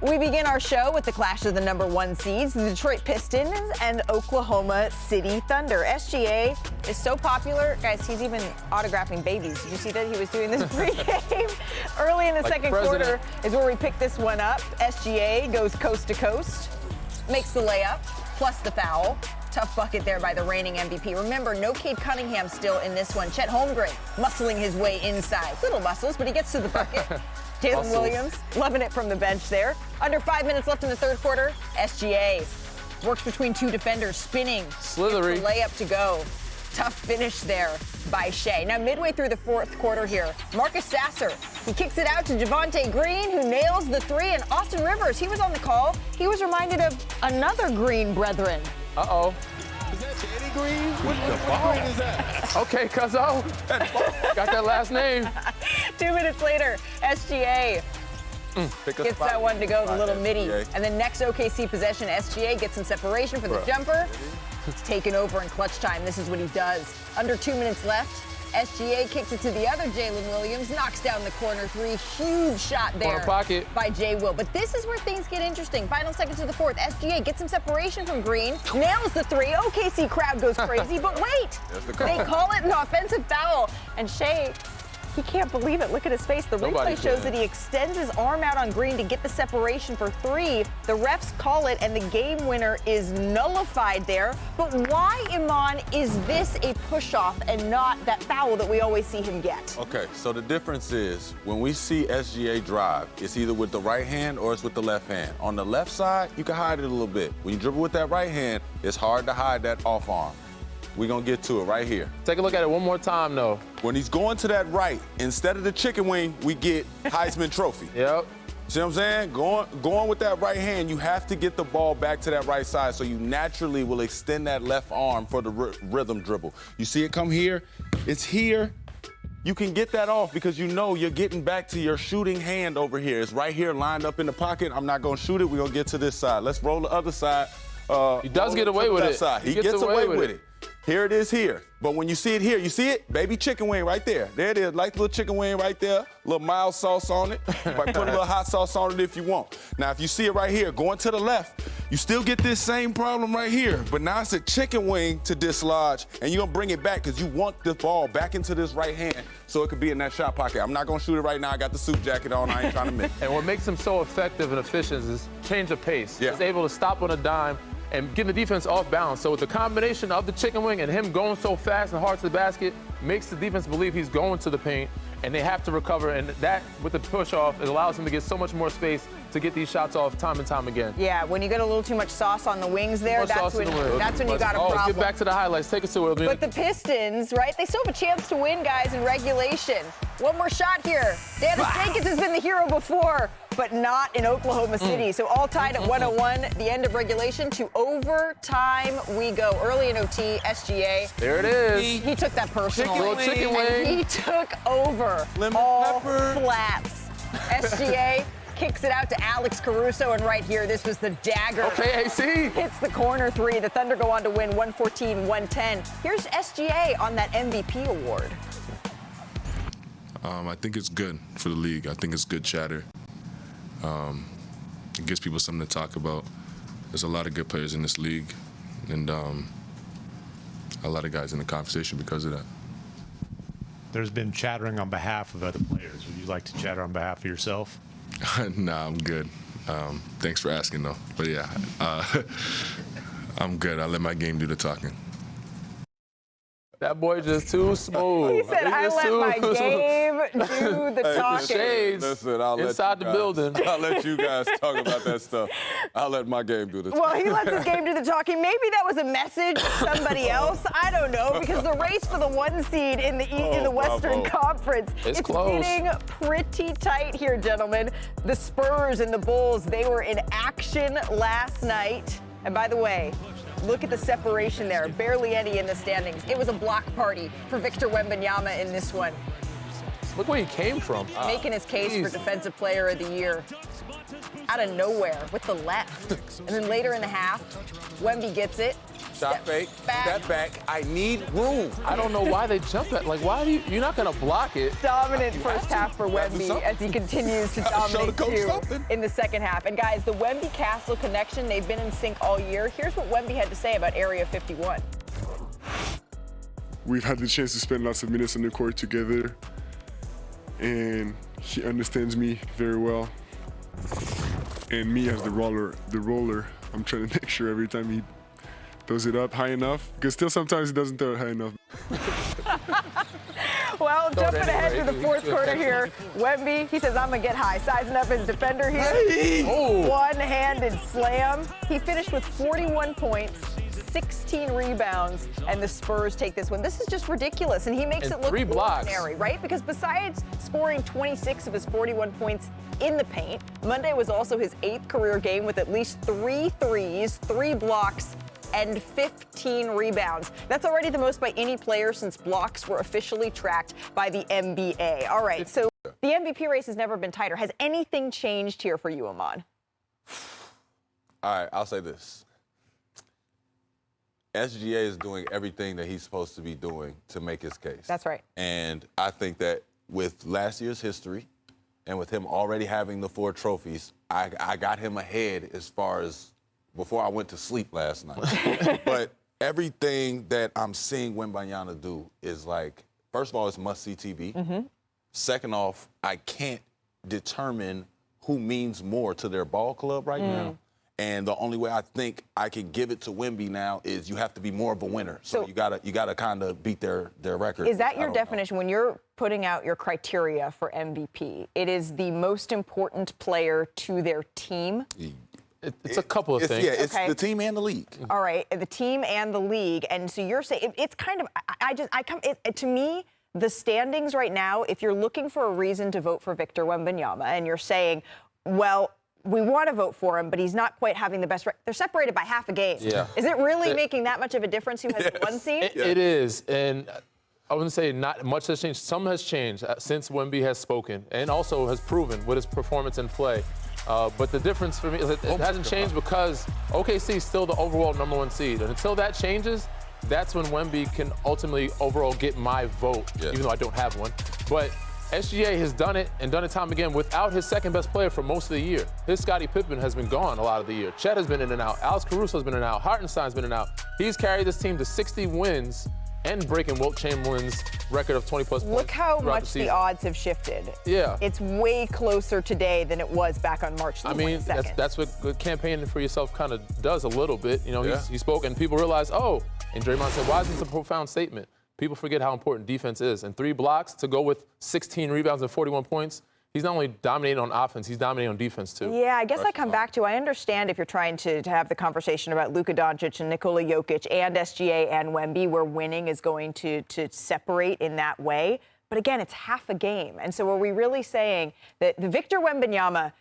We begin our show with the clash of the #1 seeds, the Detroit Pistons and Oklahoma City Thunder. SGA is so popular. Guys, he's even autographing babies. Did you see that? He was doing this pregame. Early in the second quarter is where we pick this one up. SGA goes coast to coast, makes the layup, plus the foul. Tough bucket there by the reigning MVP. Remember, no Cade Cunningham still in this one. Chet Holmgren muscling his way inside. Little muscles, but he gets to the bucket. Jalen Williams loving it from the bench there. Under 5 minutes left in the third quarter. SGA works between two defenders, spinning. Slithery. Layup to go. Tough finish there by Shai. Now, midway through the fourth quarter here, Marcus Sasser, he kicks it out to Javonte Green, who nails the three, and Austin Rivers, he was on the call. He was reminded of another Green brethren. Uh-oh. Is that Danny Green? What Green is that? Okay, cuzzo. Got that last name. 2 minutes later, SGA gets that one to go, the little midi. And then next OKC possession, SGA gets some separation for the jumper. It's taken over in clutch time. This is what he does. Under 2 minutes left. SGA kicks it to the other Jalen Williams, knocks down the corner three. Huge shot there by J. Will. But this is where things get interesting. Final seconds of the fourth. SGA gets some separation from Green, nails the three. OKC crowd goes crazy, but wait. They call it an offensive foul. And Shai, he can't believe it. Look at his face. The replay shows that he extends his arm out on Green to get the separation for three. The refs call it, and the game winner is nullified there. But why, Iman, is this a push-off and not that foul that we always see him get? Okay, so the difference is when we see SGA drive, it's either with the right hand or it's with the left hand. On the left side, you can hide it a little bit. When you dribble with that right hand, it's hard to hide that off arm. We're going to get to it right here. Take a look at it one more time, though. When he's going to that right, instead of the chicken wing, we get Heisman Trophy. Yep. See what I'm saying? Going with that right hand, you have to get the ball back to that right side, so you naturally will extend that left arm for the rhythm dribble. You see it come here? It's here. You can get that off because you know you're getting back to your shooting hand over here. It's right here lined up in the pocket. I'm not going to shoot it. We're going to get to this side. Let's roll the other side. He does get away with it. He gets away with it. Here it is here. But when you see it here, you see it? Baby chicken wing right there. There it is, like little chicken wing right there. A little mild sauce on it. You might put a little hot sauce on it if you want. Now, if you see it right here, going to the left, you still get this same problem right here. But now it's a chicken wing to dislodge, and you're going to bring it back because you want the ball back into this right hand so it could be in that shot pocket. I'm not going to shoot it right now. I got the suit jacket on. I ain't trying to miss. And what makes him so effective and efficient is change of pace. Yeah. He's able to stop on a dime and get the defense off balance. So with the combination of the chicken wing and him going so fast and hard to the basket makes the defense believe he's going to the paint, and they have to recover. And that, with the push-off, it allows him to get so much more space to get these shots off time and time again. Yeah, when you get a little too much sauce on the wings there, that's when you got a problem. Let's get back to the highlights. Take us to it. But the Pistons, right, they still have a chance to win, guys, in regulation. One more shot here. Dennis Jenkins has been the hero before, but not in Oklahoma City. So all tied at 101, the end of regulation. To overtime we go. Early in OT, SGA. There it is. He took that personal. Chicken wing. He took over flats. SGA kicks it out to Alex Caruso, and right here, this was the dagger. Okay, AC. Hits the corner three. The Thunder go on to win 114-110. Here's SGA on that MVP award. I think it's good for the league. I think it's good chatter. It gives people something to talk about. There's a lot of good players in this league, and a lot of guys in the conversation because of that. There's been chattering on behalf of other players. Would you like to chatter on behalf of yourself? Nah, I'm good. Thanks for asking, though. But yeah, I'm good. I let my game do the talking. That boy just too smooth. He said, I let my game do the talking. Shades Listen, inside the building. I'll let you guys talk about that stuff. I'll let my game do the talking. Well, he lets his game do the talking. Maybe that was a message to somebody else. I don't know, because the race for the 1 seed in the Western Conference, it's close. getting pretty tight here, gentlemen. The Spurs and the Bulls, they were in action last night. And by the way, look at the separation there. Barely any in the standings. It was a block party for Victor Wembanyama in this one. Look where he came from. Making his case for Defensive Player of the Year. Out of nowhere with the left. And then later in the half, Wemby gets it. Shot fake, step back. I need room. I don't know why they jump at. Like, why do you're not going to block it? Dominant first half for Wemby as he continues to dominate too in the second half. And guys, the Wemby-Castle connection, they've been in sync all year. Here's what Wemby had to say about Area 51. We've had the chance to spend lots of minutes on the court together, and he understands me very well. And me as the roller, I'm trying to make sure every time he throws it up high enough, because still sometimes he doesn't throw it high enough. Well, jumping ahead to the fourth quarter here, Wemby, he says, I'm going to get high. Sizing up his defender here. Hey! Oh. One-handed slam. He finished with 41 points, 16 rebounds, and the Spurs take this one. This is just ridiculous, and he makes it look ordinary, right? Because besides scoring 26 of his 41 points in the paint, Monday was also his 8th career game with at least 3 threes, 3 blocks, and 15 rebounds. That's already the most by any player since blocks were officially tracked by the NBA. All right, so the MVP race has never been tighter. Has anything changed here for you, Iman? All right, I'll say this. SGA is doing everything that he's supposed to be doing to make his case. That's right. And I think that with last year's history and with him already having the 4 trophies, I got him ahead as far as before I went to sleep last night. But everything that I'm seeing Wembanyama do is like, first of all, it's must-see TV. Mm-hmm. Second off, I can't determine who means more to their ball club right now. And the only way I think I can give it to Wemby now is you have to be more of a winner. So you gotta kind of beat their record. Is that your definition when you're putting out your criteria for MVP? It is the most important player to their team? It's a couple of things. Yeah, it's the team and the league. All right, the team and the league. And so you're saying it's kind of, to me, the standings right now, if you're looking for a reason to vote for Victor Wembanyama and you're saying, well, we want to vote for him, but he's not quite having the best they're separated by half a game. Yeah. Is it really making that much of a difference who has the 1 seed? It is. And I wouldn't say not much has changed. Some has changed since Wemby has spoken and also has proven with his performance in play. But the difference for me is it hasn't changed because OKC is still the overall #1 seed. And until that changes, that's when Wemby can ultimately overall get my vote, even though I don't have one. But SGA has done it and done it time again without his second best player for most of the year. His Scottie Pippen has been gone a lot of the year. Chet has been in and out. Alex Caruso has been in and out. Hartenstein's been in and out. He's carried this team to 60 wins and breaking Wilt Chamberlain's record of 20-plus points. Look how much the odds have shifted. Yeah. It's way closer today than it was back on March 22nd. I mean, that's what campaigning for yourself kind of does a little bit. You know, he spoke and people realize, and Draymond said, why is this a profound statement? People forget how important defense is. And 3 blocks to go with 16 rebounds and 41 points. He's not only dominating on offense, he's dominating on defense, too. Yeah, I guess I come back to, I understand if you're trying to have the conversation about Luka Doncic and Nikola Jokic and SGA and Wemby, where winning is going to separate in that way. But again, it's half a game. And so are we really saying that the Victor Wembanyama,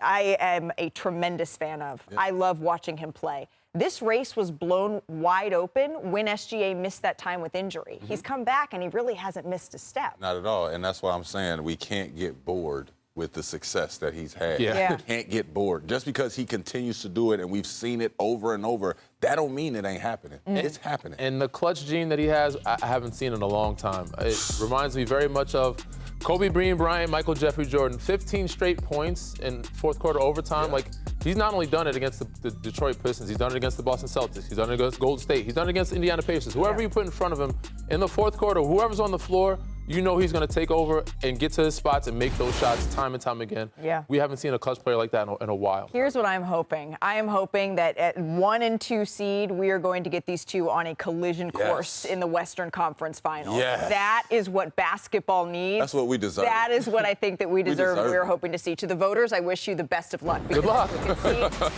I am a tremendous fan of. Yeah. I love watching him play. This race was blown wide open when SGA missed that time with injury. Mm-hmm. He's come back, and he really hasn't missed a step. Not at all, and that's why I'm saying we can't get bored with the success that he's had. Yeah. We can't get bored. Just because he continues to do it and we've seen it over and over, that don't mean it ain't happening. It's happening. And the clutch gene that he has, I haven't seen in a long time. It reminds me very much of Kobe Bryant, Michael Jeffrey Jordan, 15 straight points in fourth quarter overtime. Like, he's not only done it against the Detroit Pistons, he's done it against the Boston Celtics, he's done it against Golden State, he's done it against Indiana Pacers. Whoever you put in front of him in the fourth quarter, whoever's on the floor, you know he's going to take over and get to his spots and make those shots time and time again. Yeah. We haven't seen a clutch player like that in a while. Here's what I'm hoping. I am hoping that at 1 and 2 seed, we are going to get these two on a collision course in the Western Conference Finals. Yes. That is what basketball needs. That's what we deserve. That is what I think that we deserve. We're hoping to see. To the voters, I wish you the best of luck. Good luck.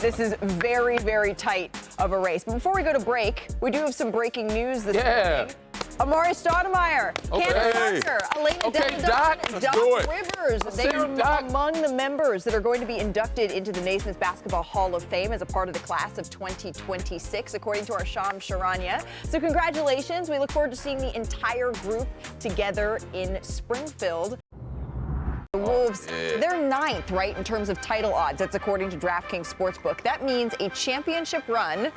This is very, very tight of a race. But before we go to break, we do have some breaking news this morning. Amari Stoudemire, Candace Parker, Elena Deladon, Doc Rivers. They are among the members that are going to be inducted into the Naismith Basketball Hall of Fame as a part of the class of 2026, according to our Sham Sharanya. So congratulations. We look forward to seeing the entire group together in Springfield. The Wolves, they're 9th, right, in terms of title odds. That's according to DraftKings Sportsbook. That means a championship run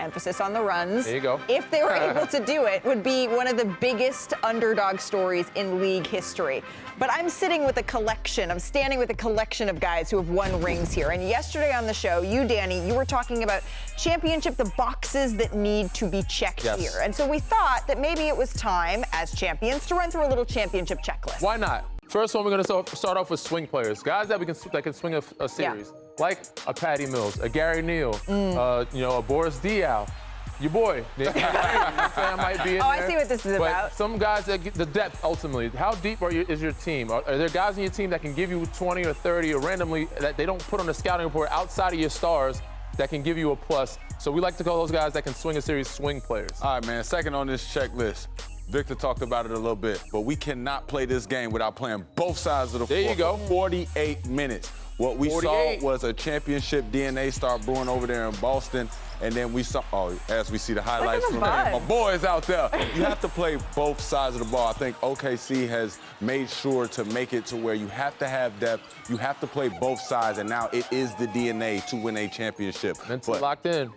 emphasis on the runs. There you go. If they were able to do it, would be one of the biggest underdog stories in league history. But I'm standing with a collection of guys who have won rings here. And yesterday on the show, you, Danny, you were talking about championship, the boxes that need to be checked here. And so we thought that maybe it was time, as champions, to run through a little championship checklist. Why not? First one, we're going to start off with swing players, guys that can swing a series, like a Patty Mills, a Gary Neal, a Boris Diaw. Your boy, Nick. might be in there. I see what this is about. Some guys that get the depth ultimately. How deep is your team? Are there guys in your team that can give you 20 or 30 or randomly that they don't put on the scouting report outside of your stars that can give you a plus? So we like to call those guys that can swing a series swing players. All right, man. Second on this checklist. Victor talked about it a little bit, but we cannot play this game without playing both sides of the floor. There you go. For 48 minutes. What we saw was a championship DNA start brewing over there in Boston, and then we saw, as we see the highlights from my boys out there, you have to play both sides of the ball. I think OKC has made sure to make it to where you have to have depth, you have to play both sides, and now it is the DNA to win a championship. Mentally locked in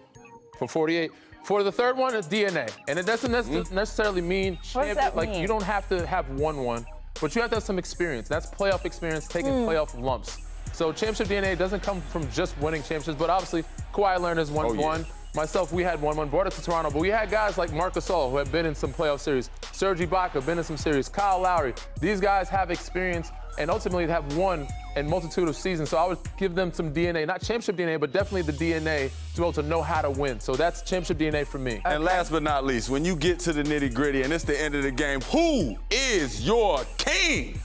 for 48. For the third one, it's DNA. And it doesn't necessarily mean champion. Like, you don't have to have won, but you have to have some experience. That's playoff experience, taking playoff lumps. So championship DNA doesn't come from just winning championships, but obviously Kawhi Leonard has won one. Myself, we had one, brought it to Toronto, but we had guys like Marc Gasol who have been in some playoff series. Serge Ibaka, been in some series. Kyle Lowry. These guys have experience and ultimately have won in multitude of seasons. So I would give them some DNA, not championship DNA, but definitely the DNA to be able to know how to win. So that's championship DNA for me. And last but not least, when you get to the nitty gritty and it's the end of the game, who is your king?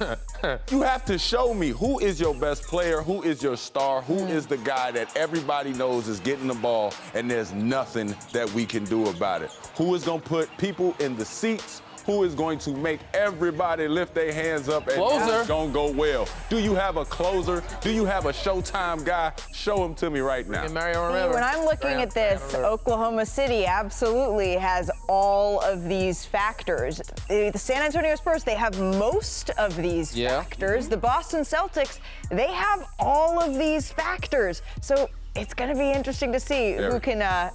You have to show me who is your best player, who is your star, who is the guy that everybody knows is getting the ball and there's nothing that we can do about it. Who is going to put people in the seats? Who is going to make everybody lift their hands up and it's going to go well? Do you have a closer? Do you have a Showtime guy? Show him to me right now. When I'm looking at this, Oklahoma City absolutely has all of these factors. The San Antonio Spurs, they have most of these factors. The Boston Celtics, they have all of these factors. So it's going to be interesting to see who can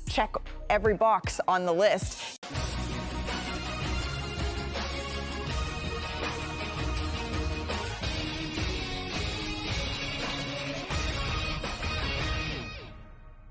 check every box on the list.